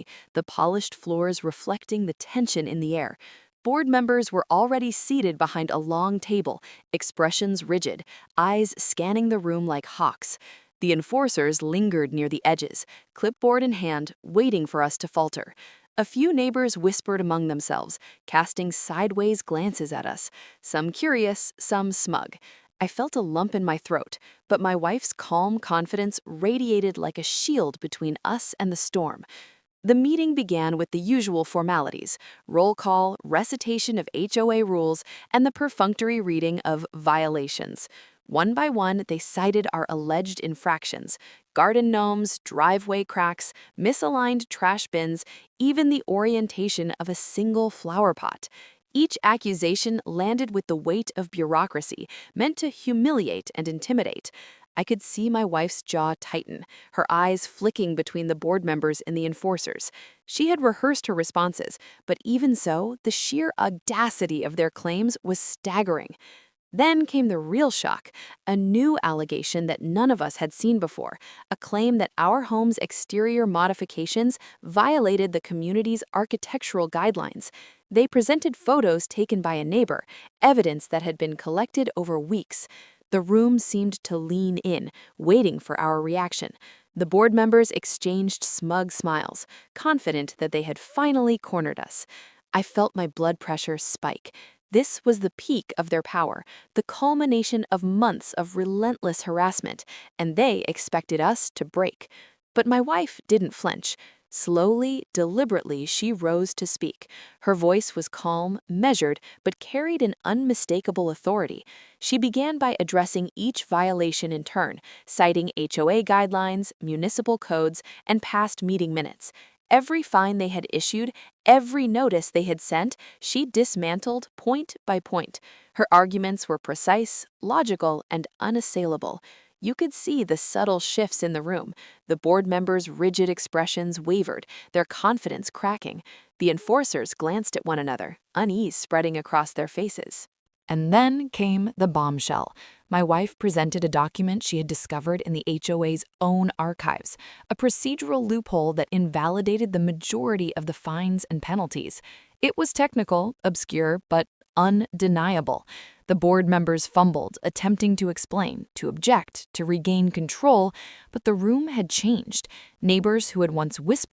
smoothly, the polished floors reflecting the tension in the air. Board members were already seated behind a long table, expressions rigid, eyes scanning the room like hawks. The enforcers lingered near the edges, clipboard in hand, waiting for us to falter. A few neighbors whispered among themselves, casting sideways glances at us, some curious, some smug. I felt a lump in my throat, but my wife's calm confidence radiated like a shield between us and the storm. The meeting began with the usual formalities: roll call, recitation of HOA rules, and the perfunctory reading of violations. One by one, they cited our alleged infractions: garden gnomes, driveway cracks, misaligned trash bins, even the orientation of a single flower pot. Each accusation landed with the weight of bureaucracy, meant to humiliate and intimidate. I could see my wife's jaw tighten, her eyes flicking between the board members and the enforcers. She had rehearsed her responses, but even so, the sheer audacity of their claims was staggering. Then came the real shock, a new allegation that none of us had seen before, a claim that our home's exterior modifications violated the community's architectural guidelines. They presented photos taken by a neighbor, evidence that had been collected over weeks. The room seemed to lean in, waiting for our reaction. The board members exchanged smug smiles, confident that they had finally cornered us. I felt my blood pressure spike. This was the peak of their power, the culmination of months of relentless harassment, and they expected us to break. But my wife didn't flinch. Slowly, deliberately, she rose to speak. Her voice was calm, measured, but carried an unmistakable authority. She began by addressing each violation in turn, citing HOA guidelines, municipal codes, and past meeting minutes. Every fine they had issued, every notice they had sent, she dismantled point by point. Her arguments were precise, logical, and unassailable. You could see the subtle shifts in the room. The board members' rigid expressions wavered, their confidence cracking. The enforcers glanced at one another, unease spreading across their faces. And then came the bombshell. My wife presented a document she had discovered in the HOA's own archives, a procedural loophole that invalidated the majority of the fines and penalties. It was technical, obscure, but undeniable. The board members fumbled, attempting to explain, to object, to regain control, but the room had changed. Neighbors who had once whispered